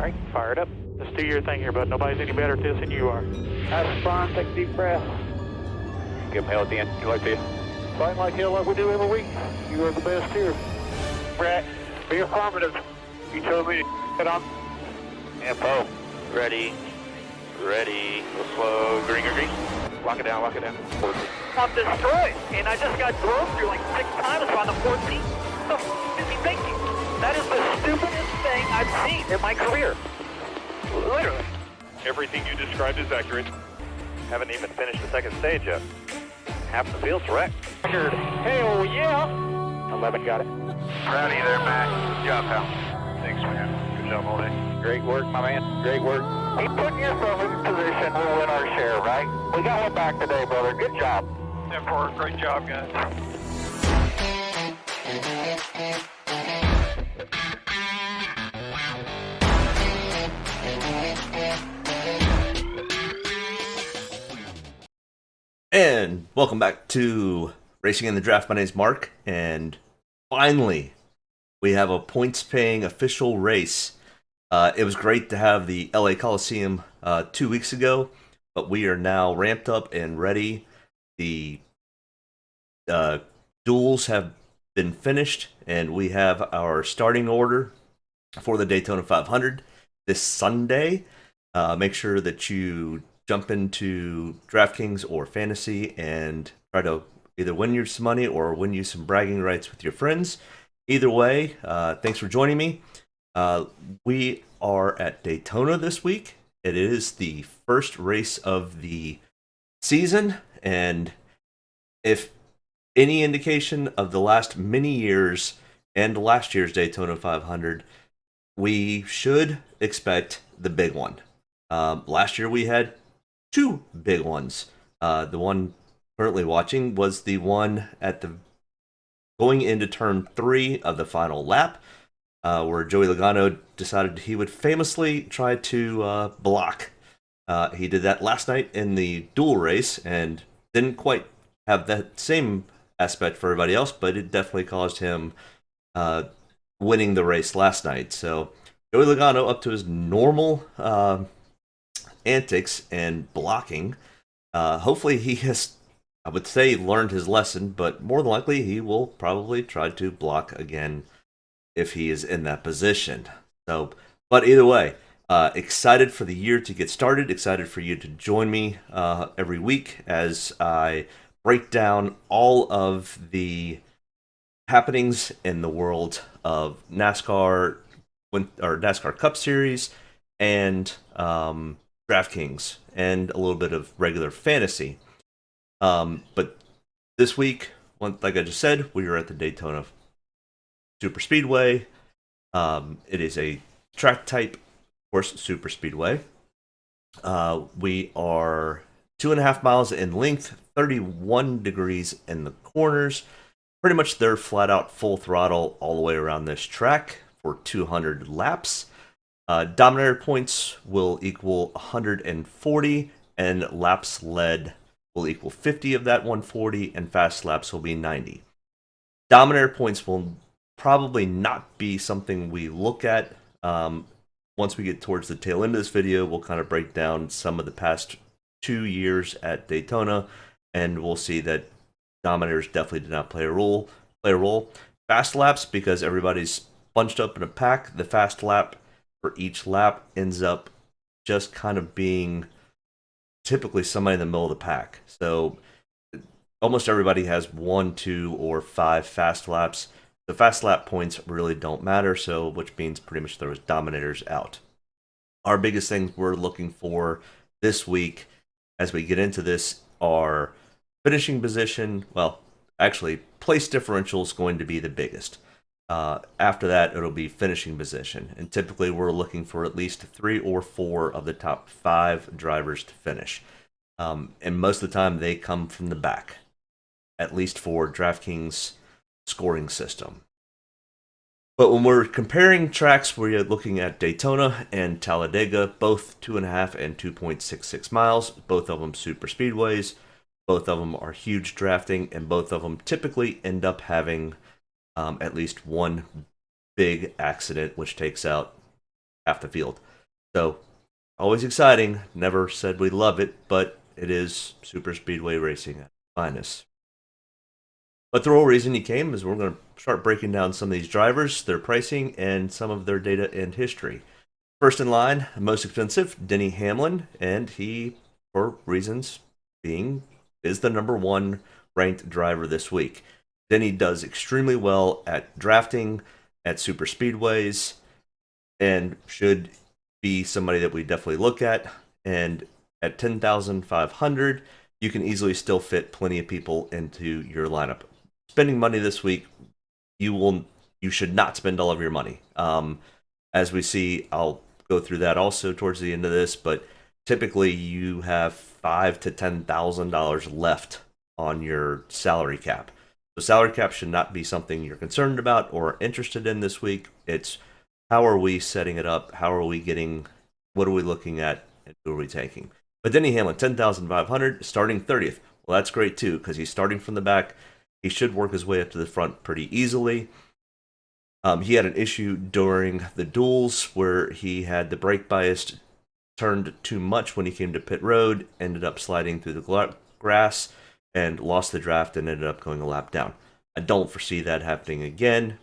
All right, fire it up. Just do your thing here, bud. Nobody's any better at this than you are. That's fine. Take a deep breath. Give them hell at the end. You like this? Fight like hell like we do every week. You are the best here. Brett, be affirmative. You told me to get on. Info. Ready. Ready. Go slow. Green, green, green. Lock it down, lock it down. I'm destroyed, and I just got drove through like 6 times on the 14th. What the f*** is he thinking? That is the stupidest thing I've seen in my career. Literally. Everything you described is accurate. Haven't even finished the second stage yet. Half the field's wrecked. Hell yeah! 11 got it. Proud of you there, Matt. Good job, pal. Thanks, man. Good job all day. Great work, my man. Great work. Keep putting yourself in position, we'll win our share, right? We got one back today, brother. Good job. 10-4, great job, guys. And welcome back to Racing in the Draft. My name's Mark, and finally, we have a points-paying official race. It was great to have the LA Coliseum 2 weeks ago, but we are now ramped up and ready. The duels have been finished, and we have our starting order for the Daytona 500 this Sunday. Make sure that you jump into DraftKings or Fantasy and try to either win you some money or win you some bragging rights with your friends. Either way, thanks for joining me. We are at Daytona this week. It is the first race of the season, and if any indication of the last many years and last year's Daytona 500, we should expect the big one. Last year we had 2 big ones. The one currently watching was the one at the going into turn 3 of the final lap, where Joey Logano decided he would famously try to block. He did that last night in the duel race and didn't quite have that same aspect for everybody else, but it definitely caused him winning the race last night. So Joey Logano up to his normal antics and blocking. Hopefully he has, I would say, learned his lesson, but more than likely he will probably try to block again if he is in that position. So, but either way, excited for the year to get started, excited for you to join me every week as I break down all of the happenings in the world of NASCAR or NASCAR Cup Series and DraftKings and a little bit of regular fantasy. But this week, like I just said, we are at the Daytona Super Speedway. It is a track type, of course, super speedway. We are 2.5 miles in length, 31 degrees in the corners. Pretty much they're flat out full throttle all the way around this track for 200 laps. Dominator points will equal 140, and laps led will equal 50 of that 140, and fast laps will be 90. Dominator points will probably not be something we look at. Once we get towards the tail end of this video, we'll kind of break down some of the past 2 years at Daytona, and we'll see that Dominators definitely did not play a role. Fast laps, because everybody's bunched up in a pack, the fast lap for each lap ends up just kind of being typically somebody in the middle of the pack. So almost everybody has 1, 2, or 5 fast laps. The fast lap points really don't matter, so which means pretty much there was Dominators out. Our biggest things we're looking for this week as we get into this are finishing position. Well, actually, place differential is going to be the biggest. After that, it'll be finishing position. And typically, we're looking for at least 3 or 4 of the top 5 drivers to finish. And most of the time, they come from the back, at least for DraftKings scoring system. But when we're comparing tracks, we're looking at Daytona and Talladega, both 2.5 and 2.66 miles, both of them super speedways. Both of them are huge drafting, and both of them typically end up having at least one big accident, which takes out half the field. So, always exciting. Never said we love it, but it is super speedway racing at its finest. But the real reason he came is we're going to start breaking down some of these drivers, their pricing, and some of their data and history. First in line, most expensive, Denny Hamlin, and he, for reasons being, is the number one ranked driver this week. Denny does extremely well at drafting, at super speedways, and should be somebody that we definitely look at. And at 10,500, you can easily still fit plenty of people into your lineup. Spending money this week, you should not spend all of your money. As we see, I'll go through that also towards the end of this, but typically you have $5,000 to $10,000 left on your salary cap. So salary cap should not be something you're concerned about or interested in this week. It's how are we setting it up? How are we getting, what are we looking at, and who are we taking? But Denny Hamlin, 10,500, starting 30th. Well, that's great too, because he's starting from the back. He should work his way up to the front pretty easily. He had an issue during the duels where he had the brake bias turned too much when he came to pit road, ended up sliding through the grass, and lost the draft and ended up going a lap down. I don't foresee that happening again.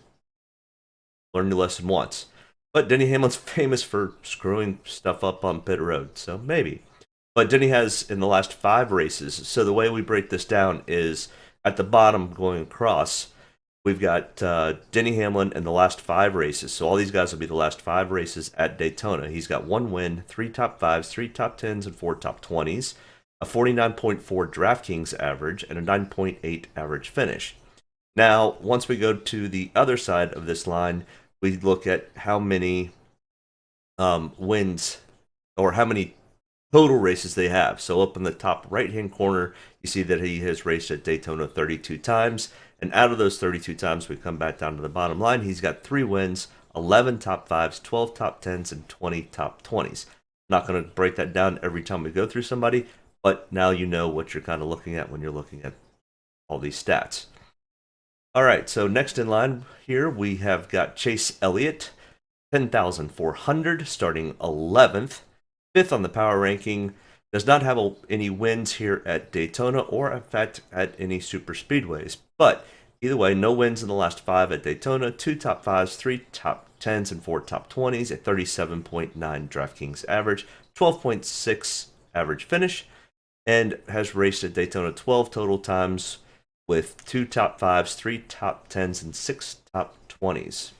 Learned the lesson once. But Denny Hamlin's famous for screwing stuff up on pit road, so maybe. But Denny has in the last 5 races, so the way we break this down is at the bottom going across, we've got Denny Hamlin in the last 5 races. So all these guys will be the last 5 races at Daytona. He's got 1 win, 3 top 5s, 3 top 10s, and 4 top 20s, a 49.4 DraftKings average, and a 9.8 average finish. Now, once we go to the other side of this line, we look at how many wins or how many total races they have. So up in the top right-hand corner, you see that he has raced at Daytona 32 times. And out of those 32 times, we come back down to the bottom line. He's got 3 wins, 11 top 5s, 12 top 10s, and 20 top 20s. Not going to break that down every time we go through somebody, but now you know what you're kind of looking at when you're looking at all these stats. All right, so next in line here, we have got Chase Elliott, 10,400, starting 11th. 5th on the power ranking, does not have any wins here at Daytona or, in fact, at any super speedways. But either way, no wins in the last 5 at Daytona, 2 top 5s, 3 top 10s, and 4 top 20s, a 37.9 DraftKings average, 12.6 average finish, and has raced at Daytona 12 total times with 2 top 5s, 3 top 10s, and 6 top 20s.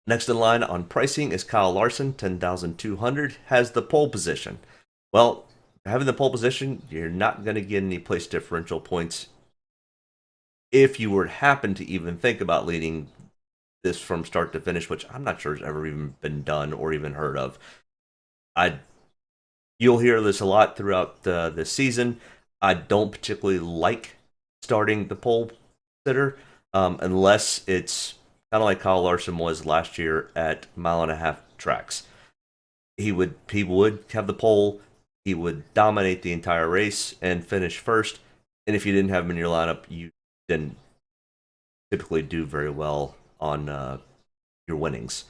Next in line on pricing is Kyle Larson, 10,200, has the pole position. Well, having the pole position, you're not going to get any place differential points if you were to happen to even think about leading this from start to finish, which I'm not sure has ever even been done or even heard of. You'll hear this a lot throughout this season. I don't particularly like starting the pole sitter unless it's kind of like Kyle Larson was last year at 1.5 mile tracks. He would have the pole, he would dominate the entire race and finish first. And if you didn't have him in your lineup, you didn't typically do very well on your winnings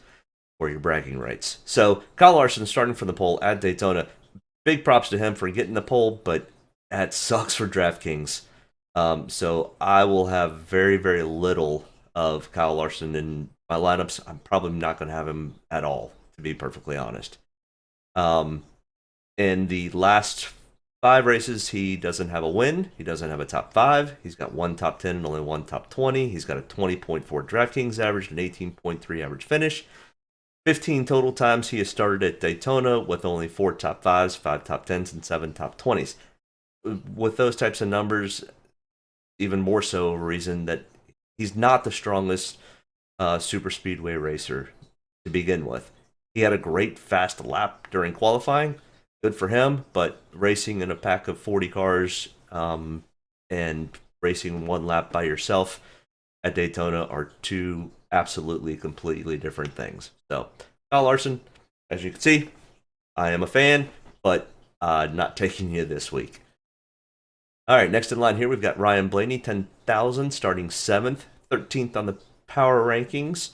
or your bragging rights. So Kyle Larson starting from the pole at Daytona. Big props to him for getting the pole, but that sucks for DraftKings. So I will have very, very little of Kyle Larson in my lineups. I'm probably not going to have him at all, to be perfectly honest. In the last 5 races, he doesn't have a win. He doesn't have a top 5. He's got 1 top 10 and only 1 top 20. He's got a 20.4 DraftKings average and 18.3 average finish. 15 total times he has started at Daytona with only 4 top 5s, 5 top 10s, and 7 top 20s. With those types of numbers, even more so a reason that he's not the strongest super speedway racer to begin with. He had a great fast lap during qualifying. Good for him, but racing in a pack of 40 cars and racing 1 lap by yourself at Daytona are 2 absolutely, completely different things. So, Kyle Larson, as you can see, I am a fan, but not taking you this week. All right, next in line here, we've got Ryan Blaney, 10,000, starting 7th, 13th on the power rankings.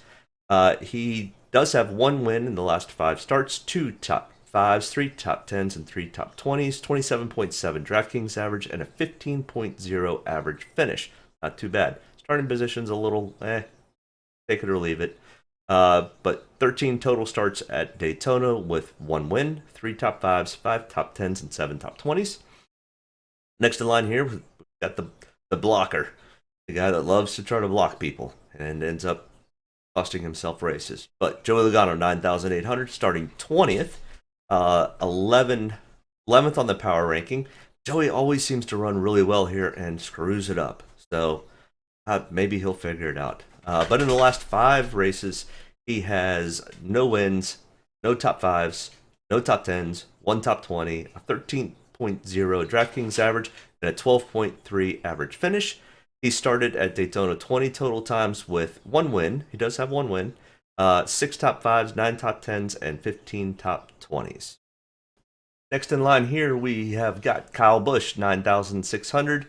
He Does have 1 win in the last 5 starts, 2 top 5s, 3 top 10s, and 3 top 20s, 27.7 DraftKings average, and a 15.0 average finish. Not too bad. Starting position's a little, take it or leave it. But 13 total starts at Daytona with 1 win, 3 top 5s, 5 top 10s, and 7 top 20s. Next in line here, we've got the blocker, the guy that loves to try to block people and ends up costing himself races. But Joey Logano, 9,800, starting 20th, 11th on the power ranking. Joey always seems to run really well here and screws it up. So maybe he'll figure it out. But in the last 5 races, he has no wins, no top 5s, no top 10s, 1 top 20, a 13.0 DraftKings average, and a 12.3 average finish. He started at Daytona 20 total times with 1 win. He does have 1 win. 6 top 5s, 9 top 10s, and 15 top 20s. Next in line here, we have got Kyle Busch, 9,600,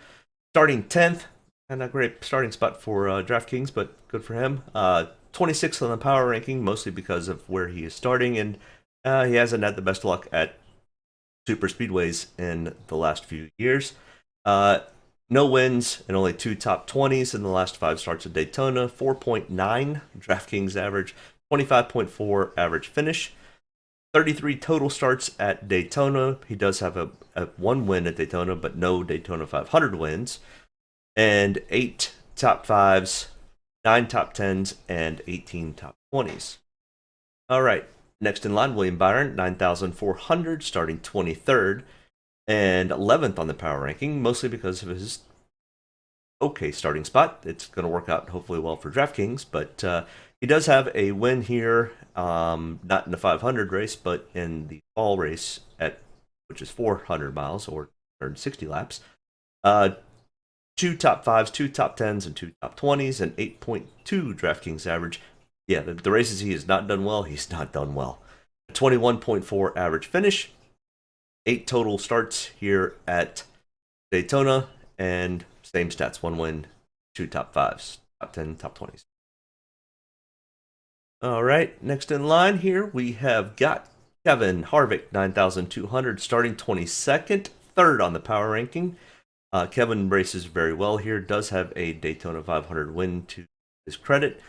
starting 10th. And a great starting spot for DraftKings, but good for him. 26th on the power ranking, mostly because of where he is starting, and he hasn't had the best luck at super speedways in the last few years. No wins and only 2 top 20s in the last 5 starts at Daytona. 4.9 DraftKings average, 25.4 average finish. 33 total starts at Daytona. He does have a 1 win at Daytona, but no Daytona 500 wins. And 8 top 5s, 9 top 10s, and 18 top 20s. All right, next in line, William Byron, 9,400, starting 23rd. And 11th on the power ranking, mostly because of his okay starting spot. It's going to work out hopefully well for DraftKings, but he does have a win here, not in the 500 race, but in the fall race, which is 400 miles or 160 laps. 2 top 5s, 2 top 10s, and 2 top 20s, and 8.2 DraftKings average. Yeah, the races he has not done well, he's not done well. 21.4 average finish. 8 total starts here at Daytona, and same stats, 1 win, 2 top 5s, top 10, top 20s. All right, next in line here, we have got Kevin Harvick, 9,200, starting 22nd, 3rd on the power ranking. Kevin races very well here, does have a Daytona 500 win to his credit.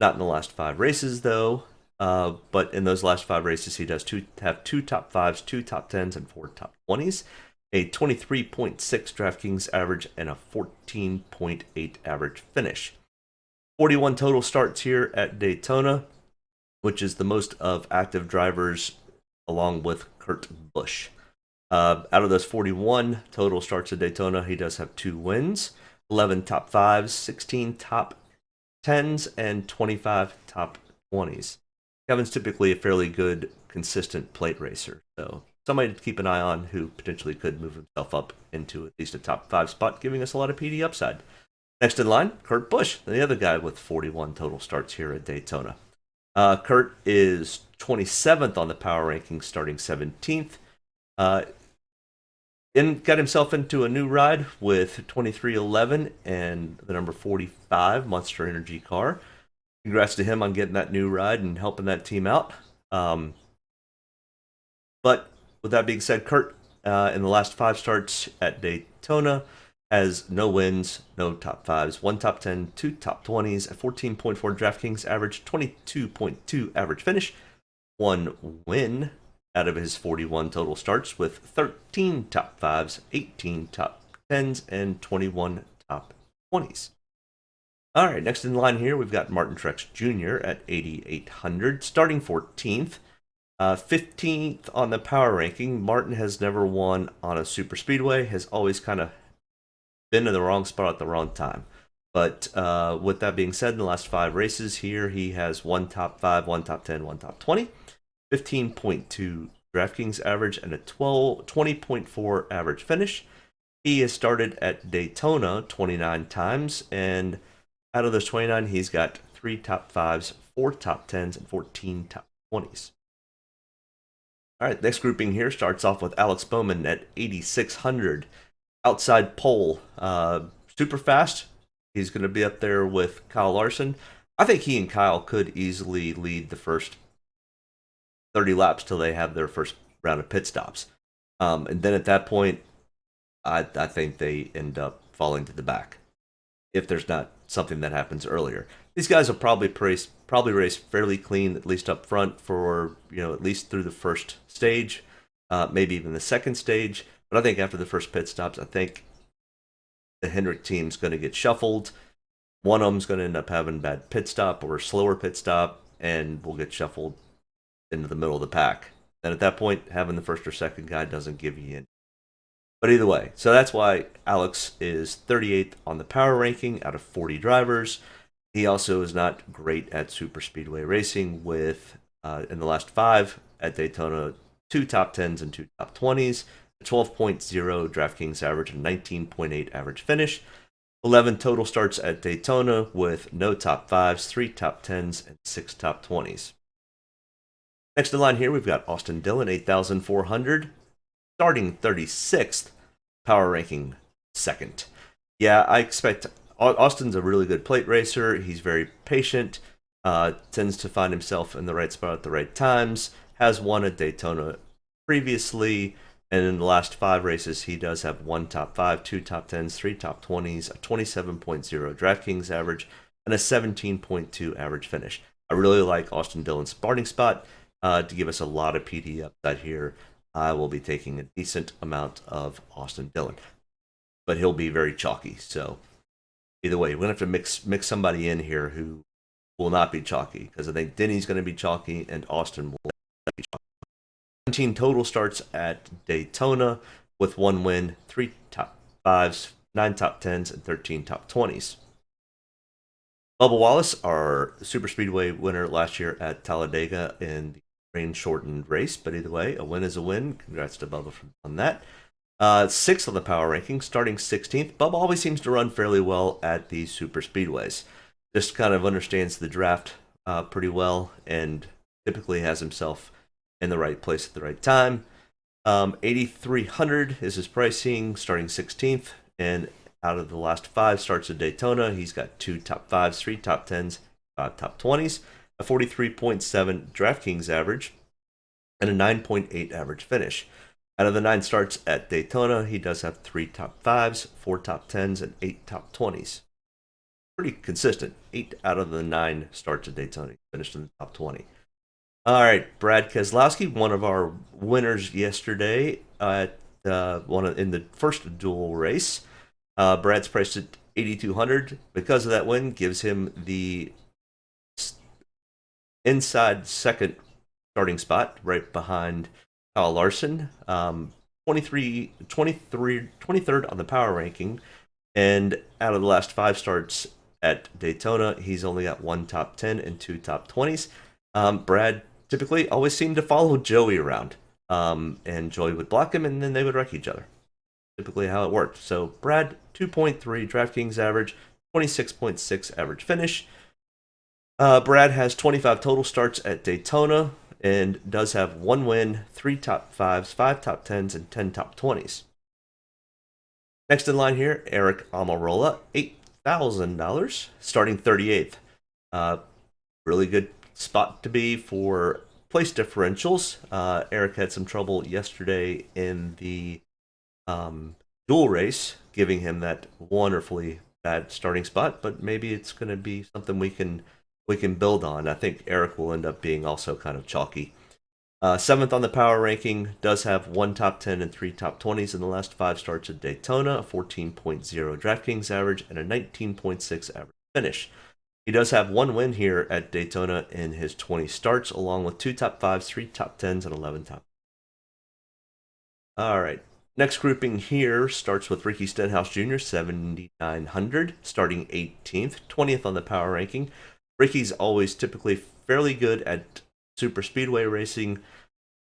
Not in the last 5 races, though. But in those last 5 races, he does have 2 top 5s, 2 top 10s, and 4 top 20s. A 23.6 DraftKings average and a 14.8 average finish. 41 total starts here at Daytona, which is the most of active drivers along with Kurt Busch. Out of those 41 total starts at Daytona, he does have 2 wins, 11 top 5s, 16 top 10s, and 25 top 20s. Kevin's typically a fairly good, consistent plate racer, so somebody to keep an eye on who potentially could move himself up into at least a top 5 spot, giving us a lot of PD upside. Next in line, Kurt Busch, the other guy with 41 total starts here at Daytona. Kurt is 27th on the power ranking, starting 17th. Got himself into a new ride with 2311 and the number 45 Monster Energy car. Congrats to him on getting that new ride and helping that team out. But with that being said, Kurt, in the last 5 starts at Daytona, has no wins, no top 5s, 1 top 10, 2 top 20s, a 14.4 DraftKings average, 22.2 average finish, 1 win out of his 41 total starts with 13 top 5s, 18 top 10s, and 21 top 20s. All right, next in line here, we've got Martin Truex Jr. at 8,800, starting 14th. 15th on the power ranking. Martin has never won on a super speedway, has always kind of been in the wrong spot at the wrong time. But with that being said, in the last 5 races here, he has 1 top 5, 1 top 10, 1 top 20, 15.2 DraftKings average, and a 20.4 average finish. He has started at Daytona 29 times, and out of those 29, he's got 3 top 5s, 4 top 10s, and 14 top 20s. All right, next grouping here starts off with Alex Bowman at 8,600. Outside pole, super fast. He's going to be up there with Kyle Larson. I think he and Kyle could easily lead the first 30 laps till they have their first round of pit stops. And then at that point, I think they end up falling to the back if there's not something that happens earlier. These guys will probably race fairly clean, at least up front for, at least through the first stage, maybe even the second stage. But I think after the first pit stops, I think the Hendrick team's going to get shuffled. One of them's going to end up having a bad pit stop or a slower pit stop, and we'll get shuffled into the middle of the pack. And at that point, having the first or second guy doesn't give you in. But either way, so that's why Alex is 38th on the power ranking out of 40 drivers. He also is not great at super speedway racing with, in the last 5 at Daytona, 2 top 10s and 2 top 20s, a 12.0 DraftKings average and 19.8 average finish. 11 total starts at Daytona with no top 5s, 3 top 10s, and 6 top 20s. Next in line here, we've got Austin Dillon, 8,400, starting 36th, power ranking 2nd. Yeah, I expect Austin's a really good plate racer. He's very patient, tends to find himself in the right spot at the right times, has won at Daytona previously, and in the last 5 races, he does have 1 top 5, 2 top 10s, 3 top 20s, a 27.0 DraftKings average, and a 17.2 average finish. I really like Austin Dillon's starting spot. To give us a lot of PD upside here, I will be taking a decent amount of Austin Dillon. But he'll be very chalky, so either way, we're going to have to mix somebody in here who will not be chalky, because I think Denny's going to be chalky and Austin will be chalky. 17 total starts at Daytona with 1 win, 3 top 5s, 9 top 10s, and 13 top 20s. Bubba Wallace, our Super Speedway winner last year at Talladega in the rain-shortened race, but either way, a win is a win. Congrats to Bubba on that. 6th on the power ranking, starting 16th. Bubba always seems to run fairly well at these super speedways. Just kind of understands the draft pretty well and typically has himself in the right place at the right time. 8,300 is his pricing, starting 16th. And out of the last 5 starts at Daytona, he's got 2 top 5s, 3 top 10s, 5 top 20s, a 43.7 DraftKings average, and a 9.8 average finish. Out of the 9 starts at Daytona, he does have 3 top 5s, 4 top 10s, and 8 top 20s. Pretty consistent. 8 out of the 9 starts at Daytona. He finished in the top 20. All right, Brad Keselowski, one of our winners yesterday at in the first duel race. Brad's priced at 8,200. Because of that win, gives him the inside second starting spot, right behind Kyle Larson. 23rd on the power ranking, and out of the last 5 starts at Daytona, he's only got 1 top 10 and 2 top 20s. Brad typically always seemed to follow Joey around, and Joey would block him, and then they would wreck each other. Typically how it worked. So Brad, 2.3 DraftKings average, 26.6 average finish. Brad has 25 total starts at Daytona and does have 1 win, 3 top 5s, 5 top 10s, and 10 top 20s. Next in line here, Aric Almirola, $8,000, starting 38th. Really good spot to be for place differentials. Aric had some trouble yesterday in the dual race, giving him that wonderfully bad starting spot, but maybe it's going to be something we can build on. I think Aric will end up being also kind of chalky. 7th on the power ranking, does have 1 top 10 and 3 top 20s in the last 5 starts at Daytona, a 14.0 DraftKings average, and a 19.6 average finish. He does have 1 win here at Daytona in his 20 starts, along with 2 top 5s, 3 top 10s, and 11 top. All right. Next grouping here starts with Ricky Stenhouse Jr., 7,900, starting 18th, 20th on the power ranking. Ricky's always typically fairly good at super speedway racing.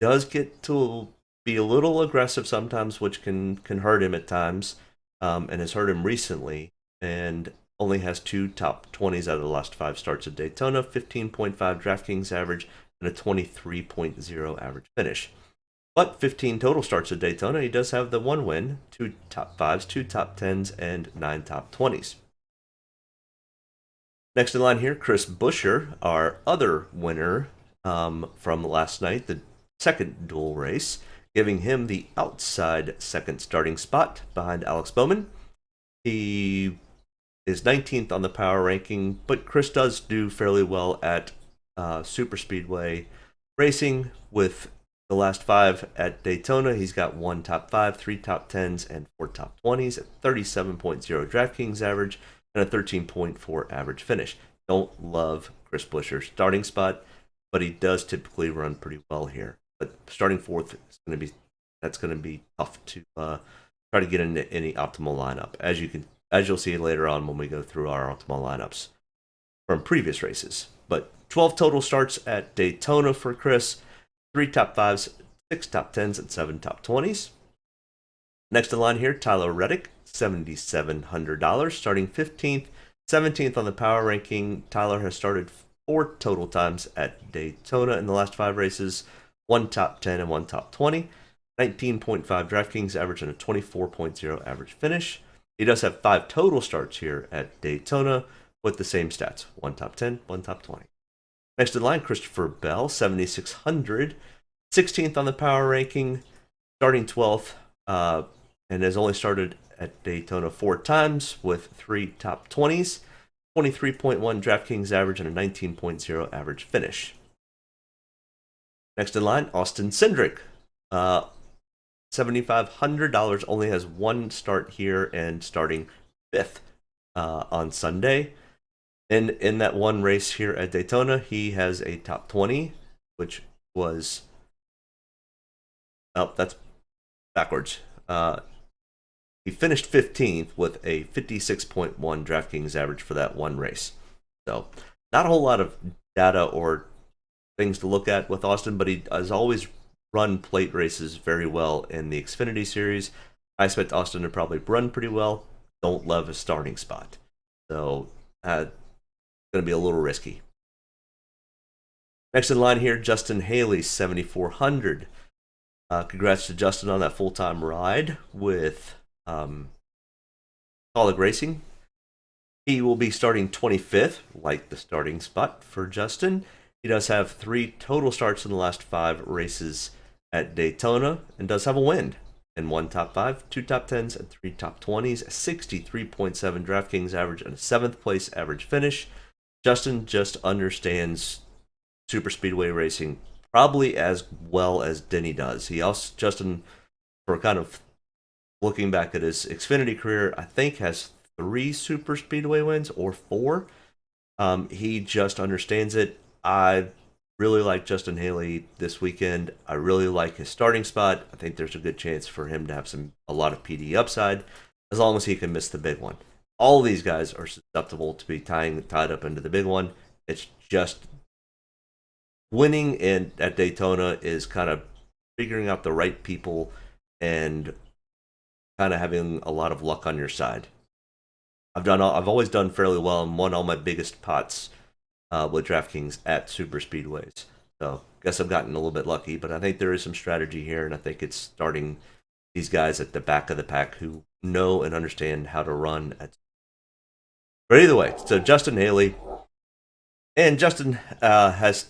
Does get to be a little aggressive sometimes, which can hurt him at times, and has hurt him recently. And only has 2 top 20s out of the last 5 starts at Daytona, 15.5 DraftKings average, and a 23.0 average finish. But 15 total starts at Daytona, he does have the 1 win, 2 top 5s, 2 top 10s, and 9 top 20s. Next in line here, Chris Buescher, our other winner from last night, the second duel race, giving him the outside second starting spot behind Alex Bowman. He is 19th on the power ranking, but Chris does do fairly well at super speedway racing. With the last 5 at Daytona, he's got 1 top 5, 3 top 10s, and 4 top 20s at 37.0 DraftKings average and a 13.4 average finish. Don't love Chris Buescher's starting spot, but he does typically run pretty well here. But starting 4th is going to be tough to try to get into any optimal lineup, as you'll see later on when we go through our optimal lineups from previous races. But 12 total starts at Daytona for Chris, 3 top 5s, 6 top 10s, and 7 top 20s. Next in line here, Tyler Reddick, $7,700, starting 15th, 17th on the power ranking. Tyler has started 4 total times at Daytona in the last 5 races, 1 top 10 and 1 top 20, 19.5 DraftKings average and a 24.0 average finish. He does have 5 total starts here at Daytona with the same stats, 1 top 10, 1 top 20. Next in line, Christopher Bell, $7,600, 16th on the power ranking, starting 12th, and has only started at Daytona 4 times with 3 top 20s, 23.1 DraftKings average, and a 19.0 average finish. Next in line, Austin Cindric, $7,500, only has 1 start here and starting 5th on Sunday. And in that 1 race here at Daytona, he has a top 20, which was... Oh, that's backwards. He finished 15th with a 56.1 DraftKings average for that 1 race. So, not a whole lot of data or things to look at with Austin, but he has always run plate races very well in the Xfinity Series. I expect Austin to probably run pretty well. Don't love his starting spot. So, going to be a little risky. Next in line here, Justin Haley, $7,400. Congrats to Justin on that full-time ride with Solid Racing. He will be starting 25th, like the starting spot for Justin. He does have 3 total starts in the last 5 races at Daytona and does have a win in 1 top 5, 2 top 10s, and 3 top 20s, 63.7 DraftKings average, and a 7th place average finish. Justin just understands super speedway racing probably as well as Denny does. Justin, for kind of looking back at his Xfinity career, I think has 3 super speedway wins or 4. He just understands it. I really like Justin Haley this weekend. I really like his starting spot. I think there's a good chance for him to have a lot of PD upside, as long as he can miss the big one. All of these guys are susceptible to be tied up into the big one. It's just winning at Daytona is kind of figuring out the right people and kind of having a lot of luck on your side. I've always done fairly well and won all my biggest pots with DraftKings at super speedways. So guess I've gotten a little bit lucky, but I think there is some strategy here, and I think it's starting these guys at the back of the pack who know and understand how to run. But either way, so Justin Haley, and Justin has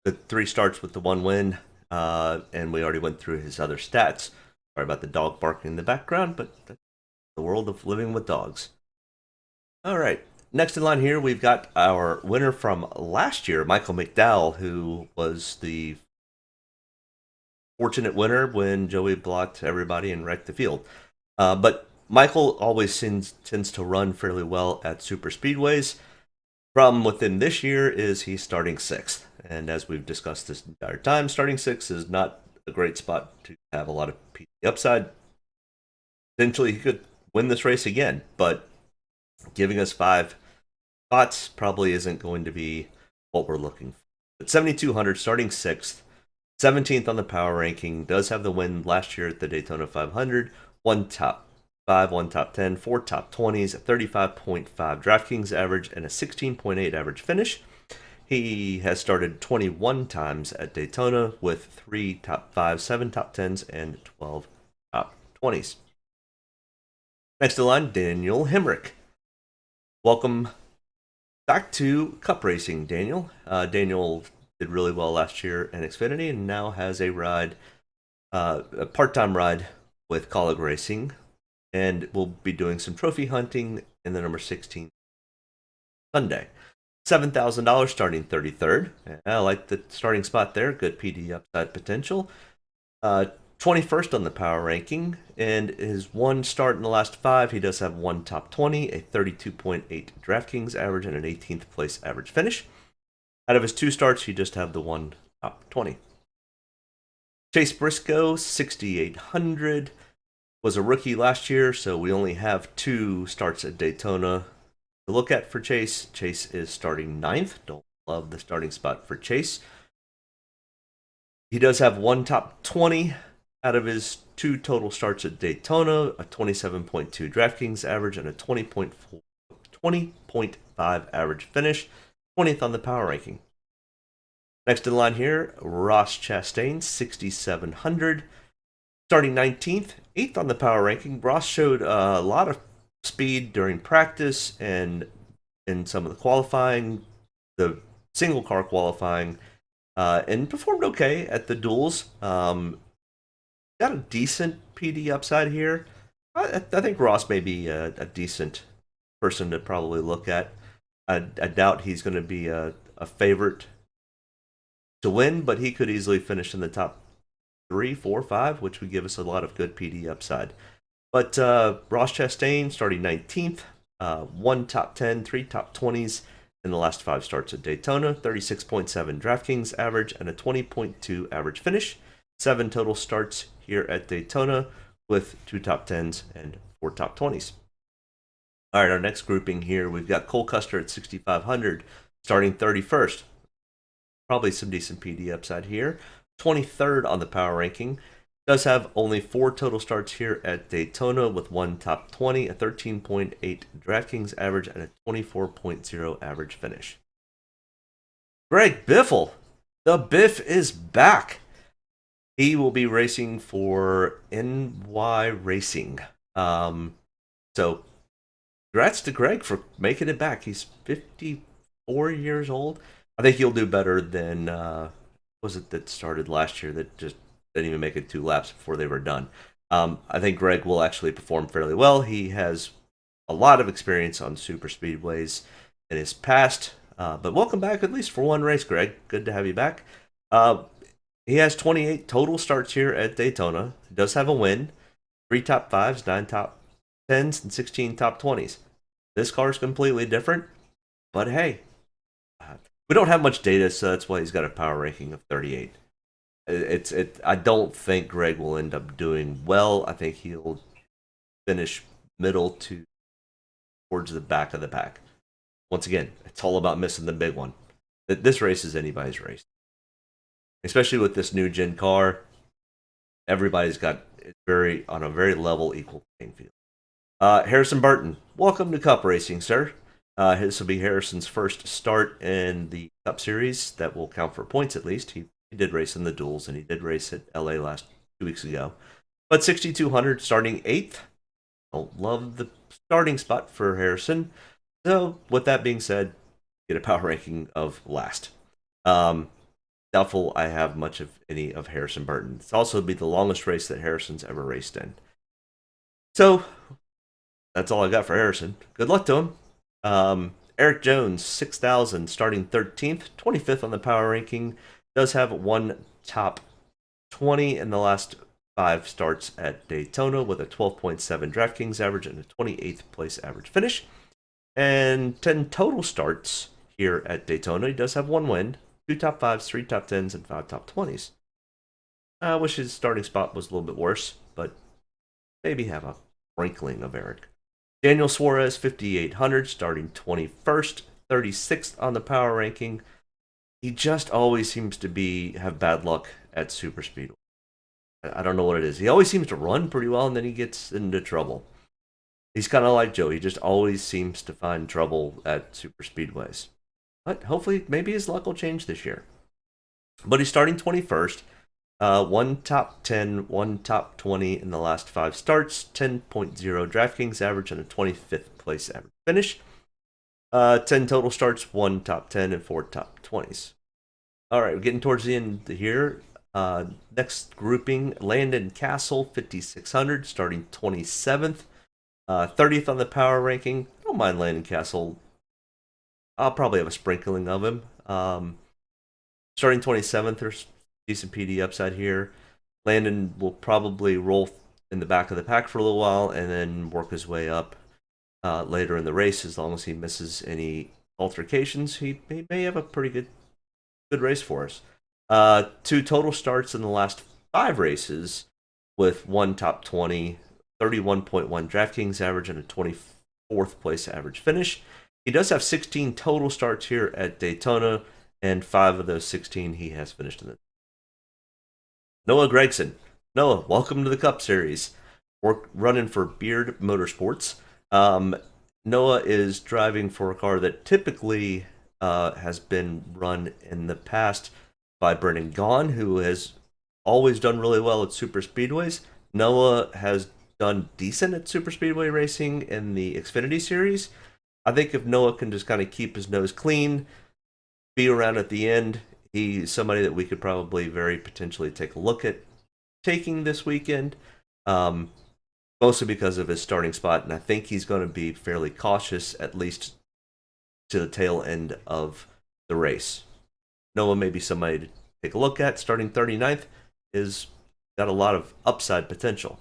the 3 starts with the 1 win, and we already went through his other stats. Sorry about the dog barking in the background, but that's the world of living with dogs. All right. Next in line here, we've got our winner from last year, Michael McDowell, who was the fortunate winner when Joey blocked everybody and wrecked the field. But Michael always tends to run fairly well at super speedways. Problem with him this year is he's starting 6th. And as we've discussed this entire time, starting 6th is not a great spot to have a lot of PD upside. Potentially, he could win this race again, but giving us 5 spots probably isn't going to be what we're looking for. But 7,200, starting 6th, 17th on the power ranking, does have the win last year at the Daytona 500, 1 top 5, 1 top 10, 4 top 20s, a 35.5 DraftKings average, and a 16.8 average finish. He has started 21 times at Daytona with 3 top 5s, 7 top 10s, and 12 top 20s. Next in line, Daniel Hamrick. Welcome back to Cup racing, Daniel. Daniel did really well last year in Xfinity and now has a ride, a part-time ride with Colleague Racing, and we'll be doing some trophy hunting in the number 16 Sunday. $7,000 starting 33rd. I like the starting spot there. Good PD upside potential. 21st on the power ranking, and his one start in the last 5. He does have one top 20, a 32.8 DraftKings average, and an 18th place average finish. Out of his 2 starts, he just have the one top 20. Chase Briscoe, 6,800. Was a rookie last year, so we only have 2 starts at Daytona to look at for Chase. Chase is starting 9th. Don't love the starting spot for Chase. He does have one top 20 out of his 2 total starts at Daytona, a 27.2 DraftKings average and a 20.5 average finish, 20th on the power ranking. Next in line here, Ross Chastain, 6,700. Starting 19th, 8th on the power ranking. Ross showed a lot of speed during practice and in some of the qualifying, the single car qualifying, and performed okay at the duels. Got a decent PD upside here. I think Ross may be a decent person to probably look at. I doubt he's going to be a favorite to win, but he could easily finish in the top 3, 4, 5, which would give us a lot of good PD upside. But Ross Chastain starting 19th, 1 top 10, 3 top 20s in the last 5 starts at Daytona, 36.7 DraftKings average and a 20.2 average finish. 7 total starts here at Daytona with 2 top 10s and 4 top 20s. All right, our next grouping here, we've got Cole Custer at 6,500, starting 31st. Probably some decent PD upside here. 23rd on the power ranking. Does have only 4 total starts here at Daytona with 1 top 20, a 13.8 DraftKings average, and a 24.0 average finish. Greg Biffle. The Biff is back. He will be racing for NY Racing. So, congrats to Greg for making it back. He's 54 years old. I think he'll do better than, was it that started last year that just didn't even make it 2 laps before they were done. I think Greg will actually perform fairly well. He has a lot of experience on super speedways in his past. But welcome back, at least for one race, Greg. Good to have you back. He has 28 total starts here at Daytona. He does have a win, 3 top 5s, 9 top 10s, and 16 top 20s. This car is completely different, but hey, we don't have much data, so that's why he's got a power ranking of 38. I don't think Greg will end up doing well. I think he'll finish middle to towards the back of the pack. Once again, it's all about missing the big one. This race is anybody's race, especially with this new gen car. Everybody's got on a very level, equal playing field. Harrison Burton, welcome to Cup Racing, sir. This will be Harrison's first start in the Cup Series. That will count for points at least. He did race in the duels, and he did race at LA 2 weeks ago. But 6,200, starting 8th. Don't love the starting spot for Harrison. So, with that being said, get a power ranking of last. Doubtful I have much of any of Harrison Burton. It's also be the longest race that Harrison's ever raced in. So, that's all I got for Harrison. Good luck to him. Erik Jones, 6,000, starting 13th, 25th on the power ranking. Does have 1 top 20 in the last 5 starts at Daytona with a 12.7 DraftKings average and a 28th place average finish. And 10 total starts here at Daytona. He does have 1 win, 2 top 5s, 3 top 10s, and 5 top 20s. I wish his starting spot was a little bit worse, but maybe have a sprinkling of Erik. Daniel Suarez, 5,800, starting 21st, 36th on the power ranking. He just always seems to have bad luck at super speedway. I don't know what it is. He always seems to run pretty well, and then he gets into trouble. He's kind of like Joe. He just always seems to find trouble at super speedways. But hopefully, maybe his luck will change this year. But he's starting 21st. 1 top 10, 1 top 20 in the last 5 starts, 10.0 DraftKings average, and a 25th place average finish. 10 total starts, 1 top 10, and 4 top 20s. All right, we're getting towards the end here. Next grouping, Landon Castle, 5,600, starting 27th. 30th on the power ranking. I don't mind Landon Castle. I'll probably have a sprinkling of him. Starting 27th, there's decent PD upside here. Landon will probably roll in the back of the pack for a little while and then work his way up later in the race. As long as he misses any altercations, he may have a pretty good race for us. 2 total starts in the last 5 races with 1 top 20, 31.1 DraftKings average, and a 24th place average finish. He does have 16 total starts here at Daytona, and 5 of those 16 he has finished in the Noah Gragson. Noah, welcome to the Cup Series. We're running for Beard Motorsports. Noah is driving for a car that typically has been run in the past by Brennan Gaughan, who has always done really well at super speedways. Noah has done decent at super speedway racing in the Xfinity Series. I think if Noah can just kind of keep his nose clean, be around at the end, he's somebody that we could probably very potentially take a look at taking this weekend, mostly because of his starting spot, and I think he's going to be fairly cautious, at least to the tail end of the race. Noah may be somebody to take a look at. Starting 39th is got a lot of upside potential.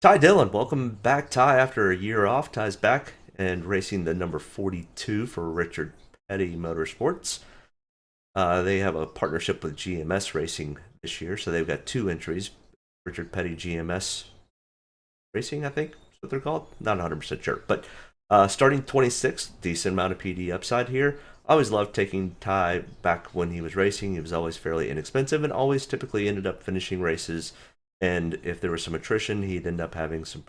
Ty Dillon, welcome back, Ty, after a year off. Ty's back and racing the number 42 for Richard Petty Motorsports. They have a partnership with GMS Racing this year, so they've got 2 entries. Richard Petty GMS Racing, I think is what they're called. Not 100% sure, but starting 26th, decent amount of PD upside here. I always loved taking Ty back when he was racing. He was always fairly inexpensive and always typically ended up finishing races. And if there was some attrition, he'd end up having some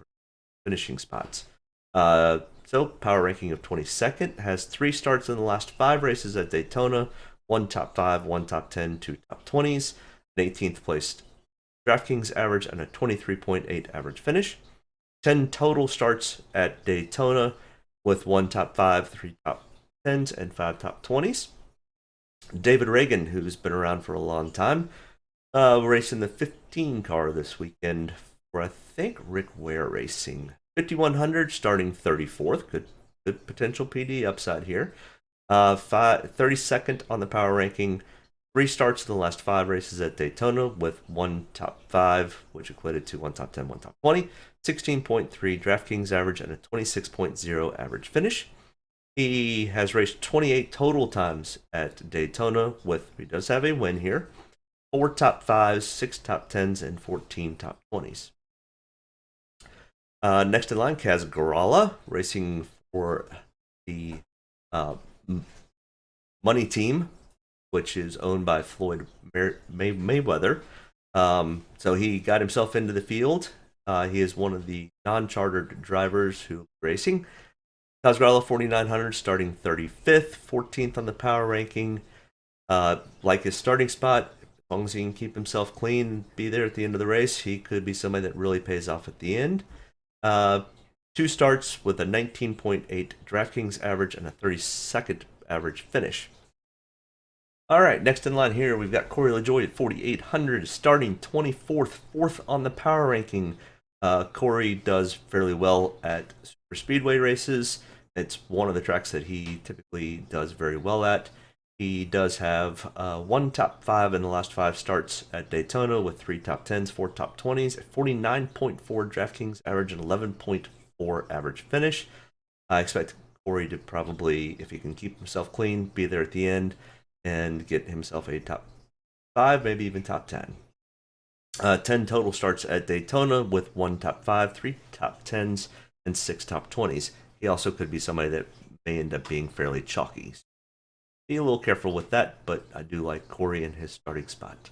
finishing spots. So power ranking of 22nd, has 3 starts in the last 5 races at Daytona, 1 top 5, 1 top 10, 2 top 20s, an 18th placed DraftKings average, and a 23.8 average finish. 10 total starts at Daytona with 1 top 5, 3 top 10s, and 5 top 20s. David Reagan, who's been around for a long time, racing the 15 car this weekend for, I think, Rick Ware Racing. 5,100, starting 34th. Good potential PD upside here. 32nd on the power ranking. 3 starts in the last 5 races at Daytona with 1 top 5, which equated to 1 top 10, 1 top 20. 16.3 DraftKings average and a 26.0 average finish. He has raced 28 total times at Daytona he does have a win here. 4 top 5s, 6 top 10s, and 14 top 20s. Next in line, Kaz Grala, racing for the Money Team, which is owned by Floyd Mayweather. So he got himself into the field. He is one of the non-chartered drivers who are racing. Kaz Grala, 4,900, starting 35th, 14th on the power ranking. Like his starting spot, as long as he can keep himself clean, be there at the end of the race, he could be somebody that really pays off at the end. 2 starts with a 19.8 DraftKings average and a 32nd average finish. All right, next in line here, we've got Corey LaJoie at 4,800, starting 24th, 4th on the power ranking. Corey does fairly well at super speedway races. It's one of the tracks that he typically does very well at. He does have 1 top 5 in the last 5 starts at Daytona with 3 top 10s, 4 top 20s, a 49.4 DraftKings average, and 11.4 average finish. I expect Corey to probably, if he can keep himself clean, be there at the end and get himself a top 5, maybe even top 10. 10 total starts at Daytona with 1 top 5, 3 top 10s, and 6 top 20s. He also could be somebody that may end up being fairly chalky. Be a little careful with that, but I do like Corey in his starting spot.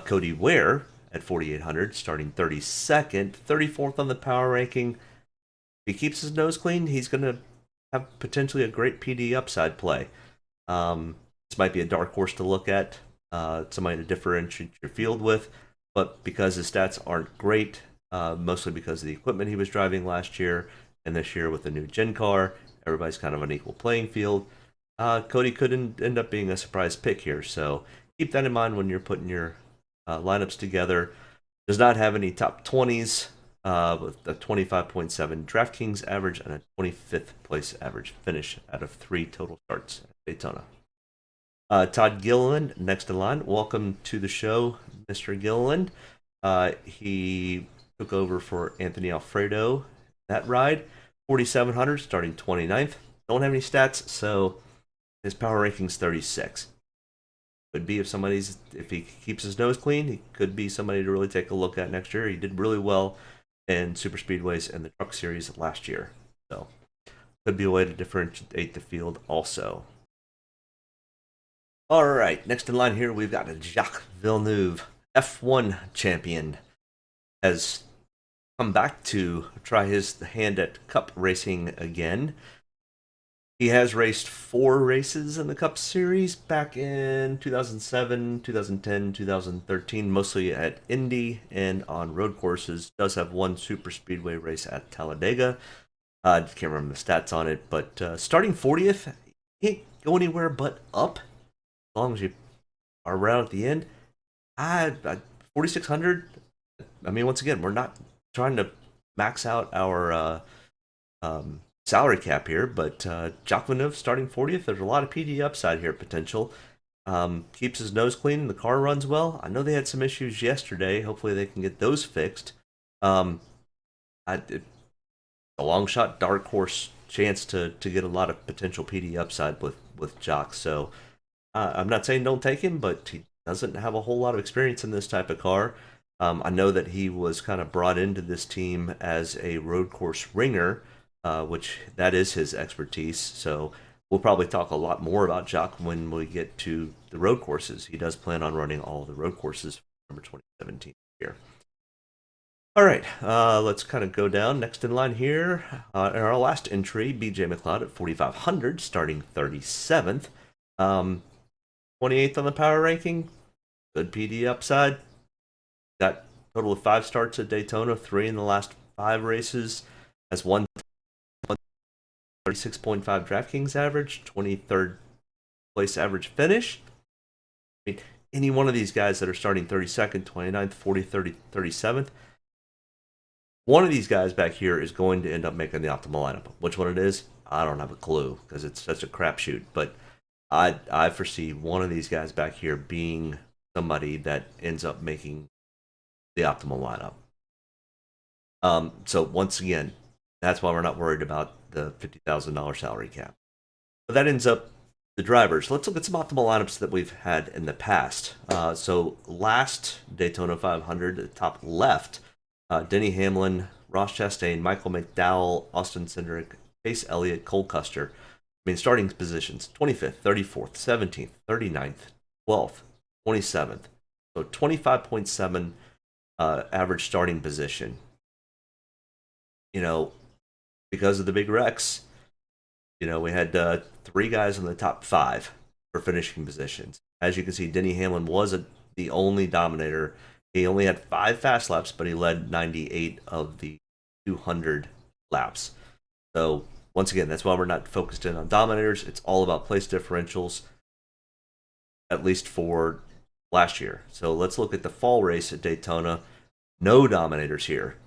Cody Ware at 4,800, starting 32nd, 34th on the power ranking. If he keeps his nose clean, he's going to have potentially a great PD upside play. This might be a dark horse to look at, somebody to differentiate your field with, but because his stats aren't great, mostly because of the equipment he was driving last year and this year with the new Gen car, Everybody's kind of an equal playing field. Cody could end up being a surprise pick here, so keep that in mind when you're putting your lineups together. Does not have any top 20s, with a 25.7 DraftKings average and a 25th place average finish out of 3 total starts at Daytona. Todd Gilland, next in line. Welcome to the show, Mr. Gilland. He took over for Anthony Alfredo that ride. 4,700, starting 29th. Don't have any stats, so his power ranking's 36. Could be if he keeps his nose clean, he could be somebody to really take a look at next year. He did really well in super speedways and the truck series last year, so could be a way to differentiate the field also. All right, next in line here we've got Jacques Villeneuve, F1 champion, has come back to try his hand at Cup racing again. He has raced 4 races in the Cup Series back in 2007, 2010, 2013, mostly at Indy and on road courses. Does have 1 super speedway race at Talladega. I can't remember the stats on it, but starting 40th, he can't go anywhere but up as long as you are around at the end. 4,600. I mean, once again, we're not trying to max out our salary cap here, but Jacques Villeneuve starting 40th. There's a lot of PD upside here potential. Keeps his nose clean. The car runs well. I know they had some issues yesterday. Hopefully they can get those fixed. A long shot, dark horse chance to get a lot of potential PD upside with Jacques. So I'm not saying don't take him, but he doesn't have a whole lot of experience in this type of car. I know that he was kind of brought into this team as a road course ringer, which that is his expertise. So we'll probably talk a lot more about Jacques when we get to the road courses. He does plan on running all the road courses for number 2017 here. All right, let's kind of go down. Next in line here, in our last entry, BJ McLeod at 4,500, starting 37th. 28th on the power ranking. Good PD upside. Got a total of 5 starts at Daytona, 3 in the last 5 races. Has 36.5 DraftKings average, 23rd place average finish. I mean, any one of these guys that are starting 32nd, 29th, 40th, 37th, one of these guys back here is going to end up making the optimal lineup. Which one it is, I don't have a clue because it's such a crapshoot. But I foresee one of these guys back here being somebody that ends up making the optimal lineup. So once again, that's why we're not worried about the $50,000 salary cap. But that ends up the drivers. Let's look at some optimal lineups that we've had in the past. So last Daytona 500, the top left, Denny Hamlin, Ross Chastain, Michael McDowell, Austin Cindric, Chase Elliott, Cole Custer. I mean, starting positions, 25th, 34th, 17th, 39th, 12th, 27th. So 25.7 average starting position. You know, because of the big wrecks, you know, we had 3 guys in the top 5 for finishing positions. As you can see, Denny Hamlin was the only Dominator. He only had 5 fast laps, but he led 98 of the 200 laps. So once again, that's why we're not focused in on Dominators. It's all about place differentials, at least for last year. So let's look at the fall race at Daytona. No Dominators here.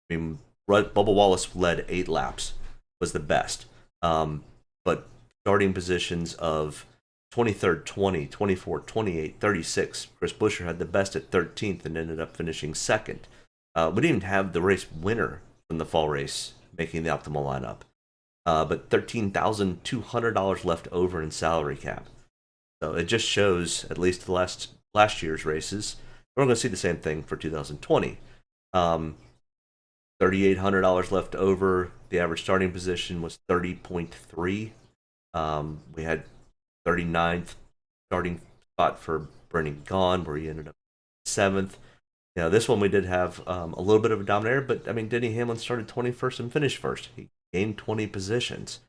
I mean, Bubba Wallace led 8 laps, was the best. But starting positions of 23rd, 20, 24, 28, 36. Chris Buescher had the best at 13th and ended up finishing 2nd. We didn't even have the race winner from the fall race making the optimal lineup. But $13,200 left over in salary cap. So it just shows, at least the last year's races, we're going to see the same thing for 2020. $3,800 left over. The average starting position was 30.3. We had 39th starting spot for Burton Gone, where he ended up 7th. You know, this one we did have a little bit of a dominator, but I mean, Denny Hamlin started 21st and finished 1st. He gained 20 positions.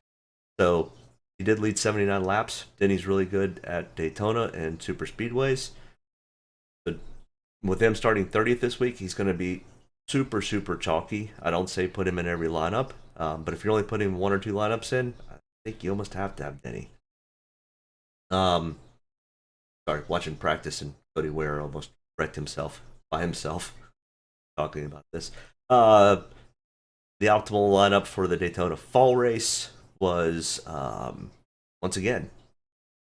So he did lead 79 laps. Denny's really good at Daytona and super speedways. But with him starting 30th this week, he's going to be super, super chalky. I don't say put him in every lineup, But if you're only putting 1 or 2 lineups in, I think you almost have to have Denny. Sorry, watching practice and Cody Ware almost wrecked himself by himself talking about this. The optimal lineup for the Daytona fall race was, once again,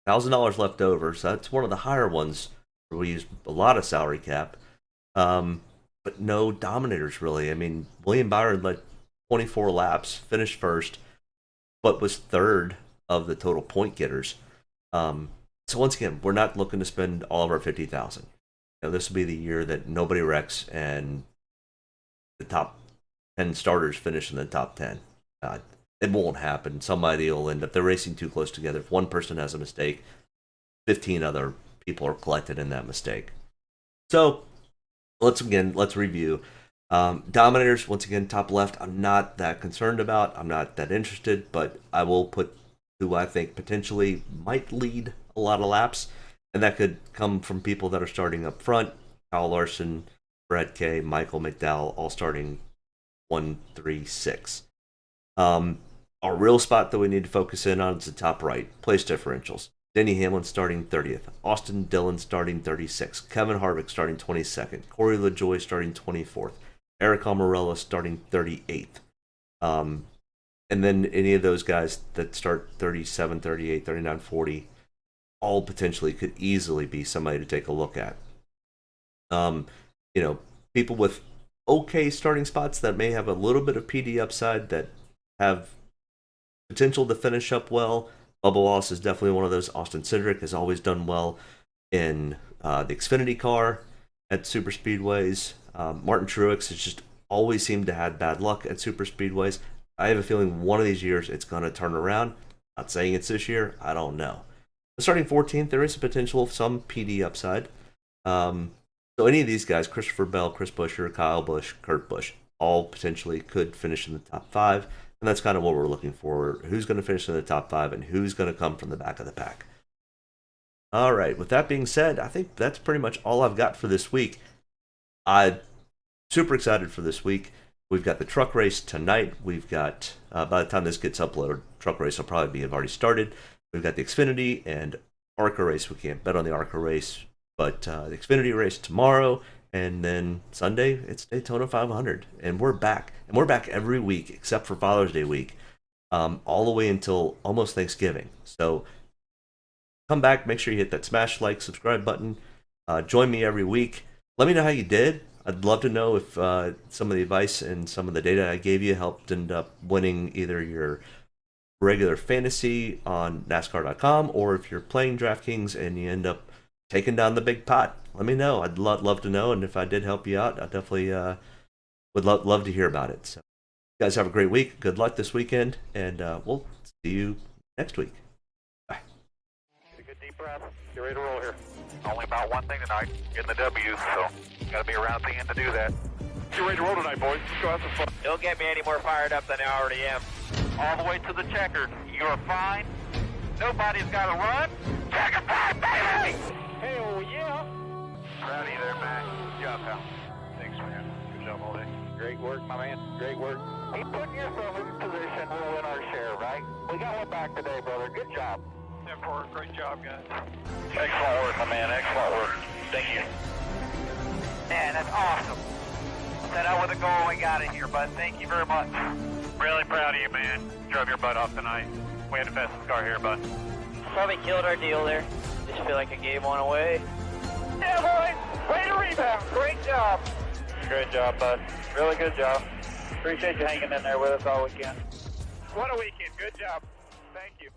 $1,000 left over. So that's one of the higher ones where we use a lot of salary cap. But no Dominators, really. I mean, William Byron led 24 laps, finished first, but was third of the total point getters. So once again, we're not looking to spend all of our $50,000. This will be the year that nobody wrecks and the top 10 starters finish in the top 10. It won't happen. Somebody will end up, they're racing too close together. If one person has a mistake, 15 other people are collected in that mistake. So let's review. Dominators, once again, top left, I'm not that concerned about. I'm not that interested, but I will put who I think potentially might lead a lot of laps, and that could come from people that are starting up front. Kyle Larson, Brad K, Michael McDowell, all starting 1, 3, 6. Our real spot that we need to focus in on is the top right, place differentials. Denny Hamlin starting 30th, Austin Dillon starting 36th, Kevin Harvick starting 22nd, Corey LaJoie starting 24th, Eric Almirola starting 38th. And then any of those guys that start 37, 38, 39, 40, all potentially could easily be somebody to take a look at. People with okay starting spots that may have a little bit of PD upside that have potential to finish up well. Bubba Wallace is definitely one of those. Austin Cindric has always done well in the Xfinity car at super speedways. Martin Truex has just always seemed to have bad luck at super speedways. I have a feeling one of these years it's going to turn around. Not saying it's this year. I don't know. Starting 14th, there is a potential of some PD upside. So any of these guys, Christopher Bell, Chris Buescher, Kyle Busch, Kurt Busch, all potentially could finish in the top 5. And that's kind of what we're looking for. Who's going to finish in the top 5 and who's going to come from the back of the pack. All right. With that being said, I think that's pretty much all I've got for this week. I'm super excited for this week. We've got the truck race tonight. We've got, by the time this gets uploaded, truck race will probably have already started. We've got the Xfinity and ARCA race. We can't bet on the ARCA race, but the Xfinity race tomorrow. And then Sunday, it's Daytona 500. And we're back. And we're back every week except for Father's Day week, all the way until almost Thanksgiving. So come back. Make sure you hit that smash like, subscribe button. Join me every week. Let me know how you did. I'd love to know if some of the advice and some of the data I gave you helped end up winning either your regular fantasy on NASCAR.com or if you're playing DraftKings and you end up taking down the big pot. Let me know. I'd love to know, and if I did help you out, I definitely would love to hear about it. So, you guys have a great week. Good luck this weekend, and we'll see you next week. Bye. Take a good deep breath. Get ready to roll here. Only about one thing tonight, getting the W, so got to be around the end to do that. Get ready to roll tonight, boys. Let's go have some fun. Don't get me any more fired up than I already am. All the way to the checkered. You're fine. Nobody's got to run. Checker time, baby! Hell yeah! Proud of you there, Matt. Good job, pal. Thanks, man. Good job all day. Great work, my man. Great work. Keep putting yourself in position. We'll win our share, right? We got one back today, brother. Good job. Great job, guys. Excellent work, my man. Excellent work. Thank you. Man, that's awesome. Set out with a goal and got it here, bud. Thank you very much. Really proud of you, man. Drove your butt off tonight. We had the fastest car here, bud. Probably killed our deal there. Just feel like I gave one away. Yeah, boys. Way to rebound. Great job. Great job, bud. Really good job. Appreciate you hanging in there with us all weekend. What a weekend. Good job. Thank you.